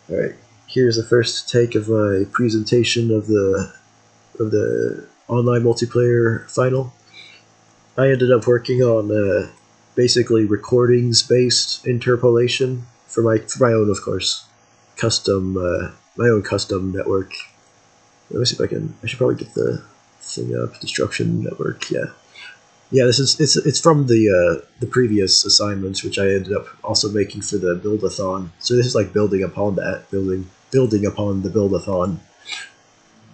Alright, here's the first take of my presentation of the online multiplayer final. I ended up working on basically recordings-based interpolation for my own, of course, custom my own custom network. Let me see if I can. I should probably get the thing up. Destruction network. Yeah. This is it's from the previous assignments, which I ended up also making for the build-a-thon. So this is like building upon that, building upon the build-a-thon.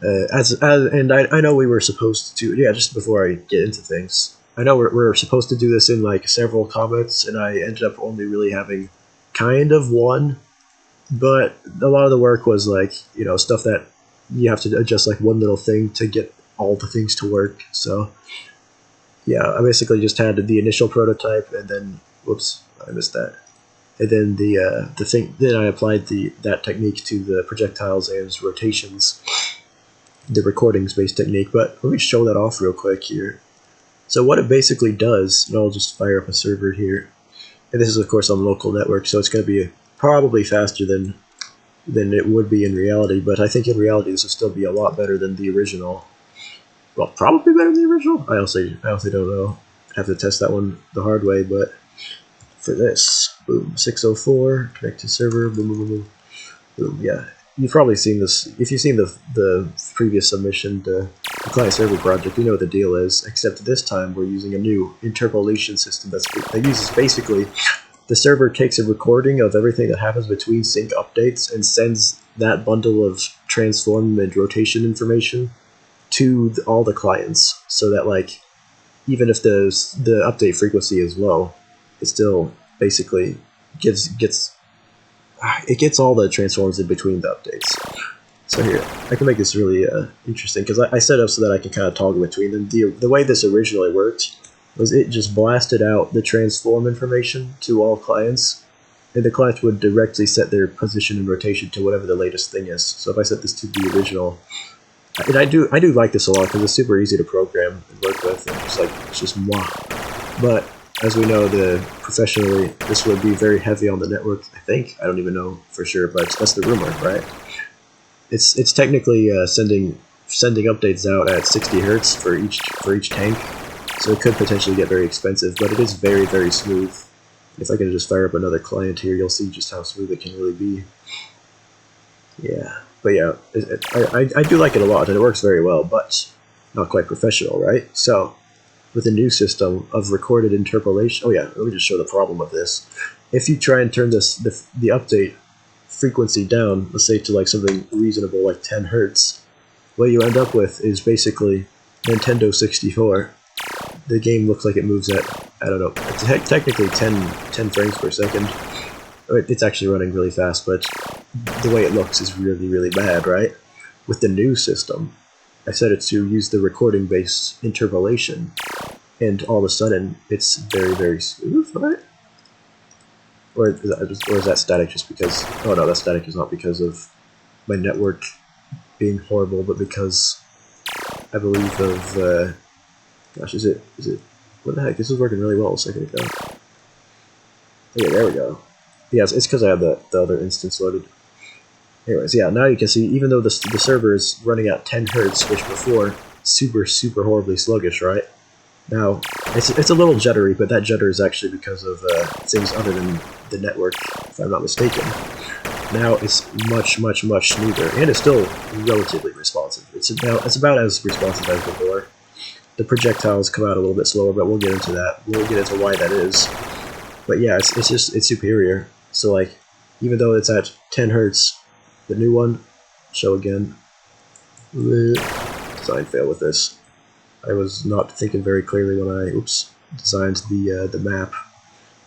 And I know we were supposed to, just before I get into things, I know we're supposed to do this in like several comments, and I ended up only really having kind of one, but a lot of the work was like, stuff that you have to adjust like one little thing to get all the things to work. So yeah, I basically just had the initial prototype, and then, whoops, I missed that. And then the thing, then I applied that technique to the projectiles and rotations, the recordings-based technique. But let me show that off real quick here. So what it basically does, and I'll just fire up a server here, and this is of course on local network, so it's going to be probably faster than it would be in reality. But I think in reality this will still be a lot better than the original. Well, probably better than the original. I honestly don't know. I have to test that one the hard way. But for this, boom, 604, connect to server, boom, boom, boom, boom, boom. Yeah, you've probably seen this. If you've seen the previous submission to the client server project, you know what the deal is. Except this time we're using a new interpolation system that uses basically the server takes a recording of everything that happens between sync updates and sends that bundle of transform and rotation information to all the clients, so that like even if the update frequency is low, it still basically gets all the transforms in between the updates. So here, I can make this really interesting, because I set up so that I can kind of toggle between them. The way this originally worked was it just blasted out the transform information to all clients, and the clients would directly set their position and rotation to whatever the latest thing is. So if I set this to the original, and I do like this a lot because it's super easy to program and work with, and it's just moi. But as we know, professionally, this would be very heavy on the network. I think, I don't even know for sure, but that's the rumor, right? It's technically sending updates out at 60 hertz for each tank, so it could potentially get very expensive. But it is very, very smooth. If I can just fire up another client here, you'll see just how smooth it can really be. Yeah. But yeah, I do like it a lot, and it works very well, but not quite professional, right? So, with a new system of recorded interpolation, let me just show the problem of this. If you try and turn the update frequency down, let's say to like something reasonable like 10 hertz, what you end up with is basically Nintendo 64. The game looks like it moves at, I don't know, technically 10 frames per second. It's actually running really fast, but the way it looks is really, really bad, right? With the new system, I set it to use the recording-based interpolation, and all of a sudden, it's very, very smooth, right? Or is that static just because... Oh no, that static is not because of my network being horrible, but because I believe of... gosh, is it... What the heck? This was working really well a second ago. Okay, there we go. Yeah, it's because I had the other instance loaded. Anyways, yeah, now you can see, even though the server is running at 10 hertz, which before, super, super horribly sluggish, right? Now, it's a little jittery, but that jitter is actually because of things other than the network, if I'm not mistaken. Now it's much, much, much smoother, and it's still relatively responsive. It's about as responsive as before. The projectiles come out a little bit slower, but we'll get into that. We'll get into why that is. But yeah, it's superior. So like, even though it's at 10 hertz, the new one, show again. Design fail with this. I was not thinking very clearly when I, designed the map.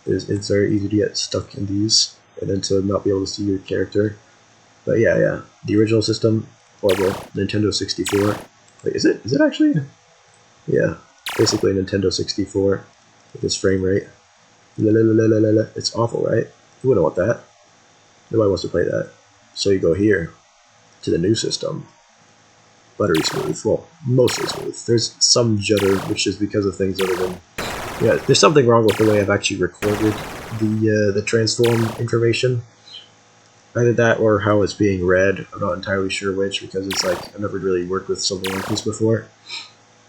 It's very easy to get stuck in these, and then to not be able to see your character. But yeah, the original system, horrible. Nintendo 64. Wait, is it actually? Yeah, basically Nintendo 64 with this frame rate. It's awful, right? You wouldn't want that. Nobody wants to play that. So you go here to the new system. Buttery smooth. Well, mostly smooth. There's some jitter, which is because of things other than... Yeah, there's something wrong with the way I've actually recorded the transform information. Either that or how it's being read. I'm not entirely sure which, because it's like I've never really worked with something like this before.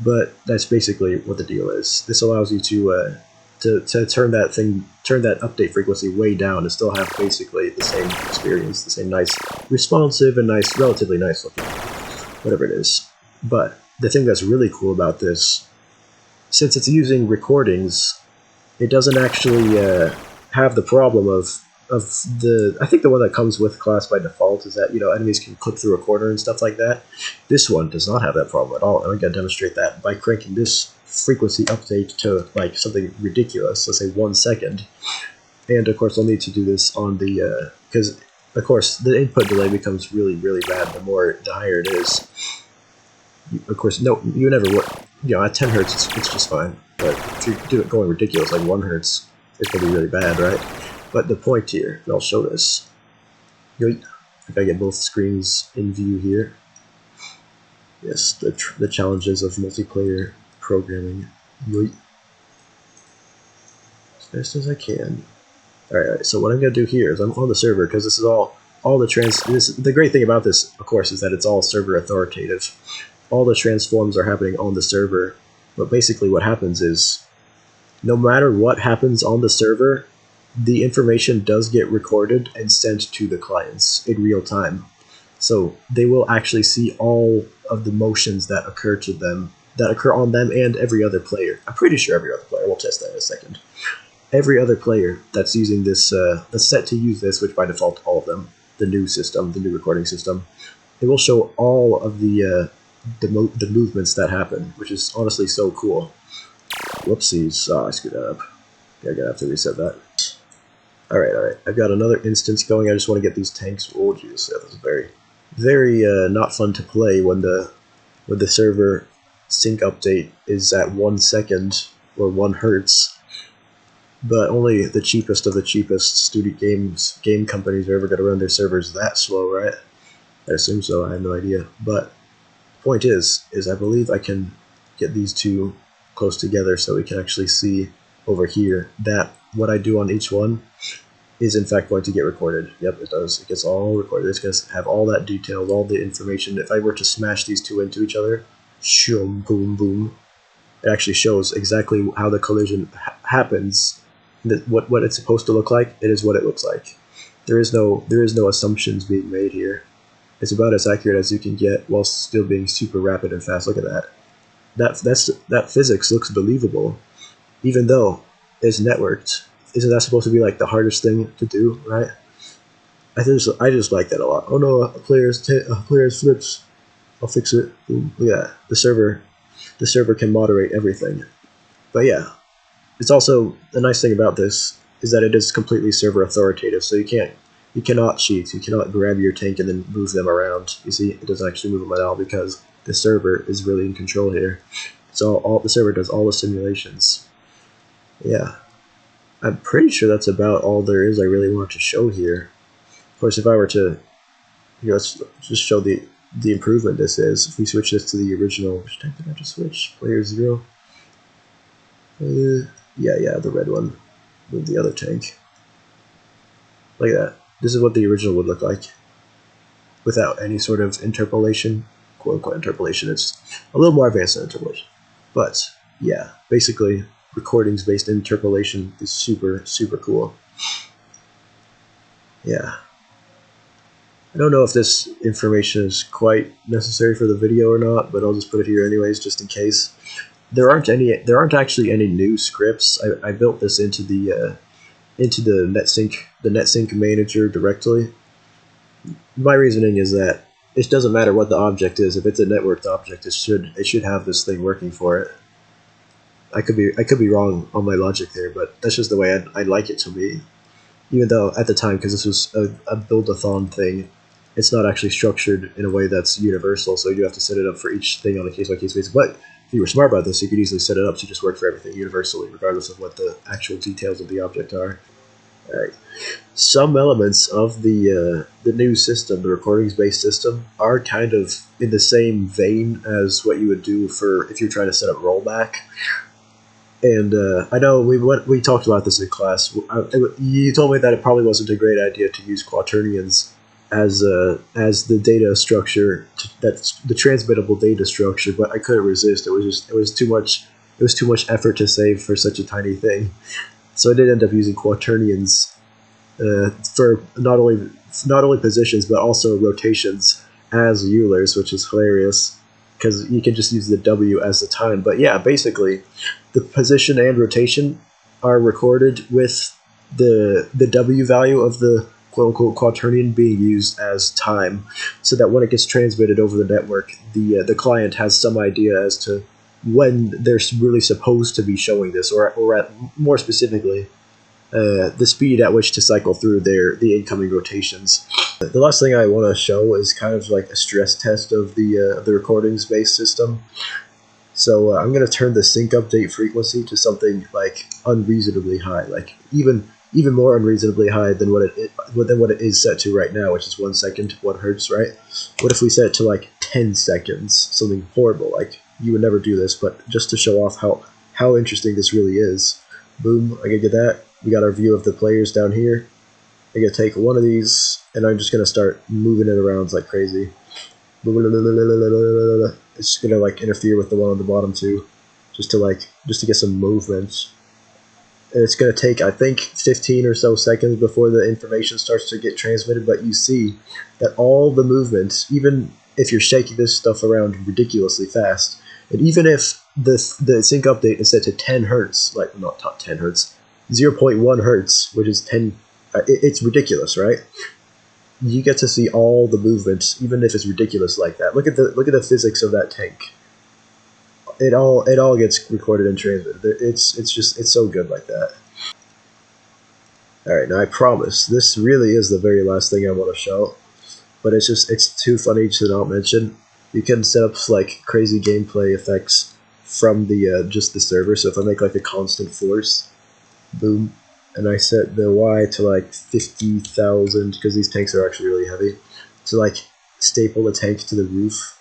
But that's basically what the deal is. This allows you to turn that update frequency way down and still have basically the same experience, the same nice, responsive and nice, relatively nice looking, whatever it is. But the thing that's really cool about this, since it's using recordings, it doesn't actually have the problem of the. I think the one that comes with class by default is that enemies can clip through a corner and stuff like that. This one does not have that problem at all, and I'm going to demonstrate that by cranking this frequency update to like something ridiculous. Let's say 1 second, and of course I'll need to do this on the because of course the input delay becomes really bad the higher it is. Of course, no, you never would. At 10 hertz, it's just fine. But if you do it going ridiculous, like 1 hertz, it's going to be really bad, right? But the point here, and I'll show this. If I get both screens in view here. Yes, the challenges of multiplayer programming. Yoink. As fast as I can. Alright, so what I'm going to do here is I'm on the server, because this is the great thing about this, of course, is that it's all server authoritative. All the transforms are happening on the server, but basically what happens is, no matter what happens on the server, the information does get recorded and sent to the clients in real time. So they will actually see all of the motions that occur on them and every other player. I'm pretty sure every other player. We'll test that in a second. Every other player that's using this, that's set to use this, which by default all of them, the new recording system, it will show all of the movements that happen, which is honestly so cool. Whoopsies. I screwed that up. Yeah, I'm gonna have to reset that. Alright. I've got another instance going. I just want to get these tanks. Oh, jeez. That was very not fun to play when the server sync update is at 1 second or 1 hertz. But only the cheapest of the cheapest game companies are ever going to run their servers that slow, right? I assume so. I have no idea. But point is I believe I can get these two close together so we can actually see over here that what I do on each one is in fact going to get recorded. Yep, it does. It gets all recorded. It's going to have all that detail, all the information. If I were to smash these two into each other, shoom, boom, boom, it actually shows exactly how the collision happens. What it's supposed to look like, it is what it looks like. There is no assumptions being made here. It's about as accurate as you can get while still being super rapid and fast. Look at that. That physics looks believable, even though it's networked. Isn't that supposed to be like the hardest thing to do, right? I just like that a lot. Oh no, a player's flips. I'll fix it. Boom. Look at that. The server can moderate everything. But yeah, it's also the nice thing about this is that it is completely server authoritative. So you cannot cheat. You cannot grab your tank and then move them around. You see, it doesn't actually move them at all because the server is really in control here. So the server does all the simulations. Yeah. I'm pretty sure that's about all there is I really want to show here. Of course, if I were to, let's just show the improvement this is. If we switch this to the original, which tank did I just switch? Player 0. Yeah, the red one. Move the other tank. Like that. This is what the original would look like without any sort of interpolation. Quote unquote interpolation. It's a little more advanced than interpolation. But yeah, basically, recordings based interpolation is super cool. Yeah. I don't know if this information is quite necessary for the video or not, but I'll just put it here anyways, just in case. There aren't actually any new scripts. I built this into the NetSync manager directly. My reasoning is that it doesn't matter what the object is. If it's a networked object, it should have this thing working for it. I could be wrong on my logic there, but that's just the way I'd like it to be. Even though at the time, because this was a build-a-thon thing, it's not actually structured in a way that's universal, so you do have to set it up for each thing on a case-by-case basis. But if you were smart about this, you could easily set it up to just work for everything universally, regardless of what the actual details of the object are. Alright. Some elements of the new system, the recordings-based system, are kind of in the same vein as what you would do if you're trying to set up rollback. And I know we talked about this in class. You told me that it probably wasn't a great idea to use quaternions as the data structure, that's the transmittable data structure. But I couldn't resist. It was too much. It was too much effort to save for such a tiny thing. So I did end up using quaternions for not only positions but also rotations as Eulers, which is hilarious because you can just use the W as the time. But yeah, basically, the position and rotation are recorded with the W value of the quote unquote quaternion being used as time, so that when it gets transmitted over the network, the client has some idea as to when they're really supposed to be showing this, more specifically, the speed at which to cycle through the incoming rotations. The last thing I want to show is kind of like a stress test of the recordings based system. So I'm going to turn the sync update frequency to something like unreasonably high, like even more unreasonably high than what it is set to right now, which is 1 second, 1 hertz, right? What if we set it to like 10 seconds, something horrible, like you would never do this, but just to show off how interesting this really is. Boom, I can get that. We got our view of the players down here. I'm going to take one of these, and I'm just going to start moving it around like crazy. It's going to like interfere with the one on the bottom too, just to get some movement. And it's going to take, I think, 15 or so seconds before the information starts to get transmitted, but you see that all the movement, even if you're shaking this stuff around ridiculously fast, and even if the sync update is set to 10 hertz, like not 10 hertz, 0.1 hertz, which is 10, it's ridiculous, right? You get to see all the movement, even if it's ridiculous like that. Look at the physics of that tank. It all gets recorded and transmitted. It's so good like that. All right, now I promise this really is the very last thing I want to show, but it's too funny to not mention. You can set up like crazy gameplay effects from the just the server. So if I make like a constant force, boom, and I set the Y to like 50,000 because these tanks are actually really heavy, to like staple the tank to the roof.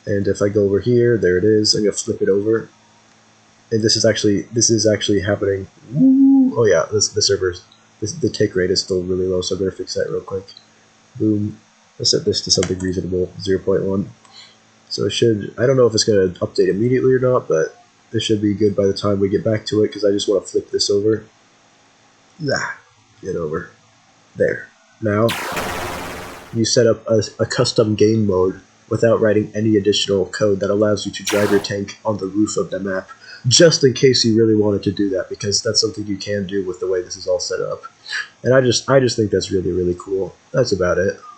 And if I go over here, there it is. I'm gonna flip it over, and this is actually happening. Woo! Oh yeah, the servers, the tick rate is still really low, so I'm gonna fix that real quick. Boom. Let's set this to something reasonable, 0.1. So it should. I don't know if it's gonna update immediately or not, but it should be good by the time we get back to it because I just want to flip this over. Yeah, get over there. Now you set up a custom game mode without writing any additional code that allows you to drive your tank on the roof of the map, just in case you really wanted to do that, because that's something you can do with the way this is all set up. And I just think that's really, really cool. That's about it.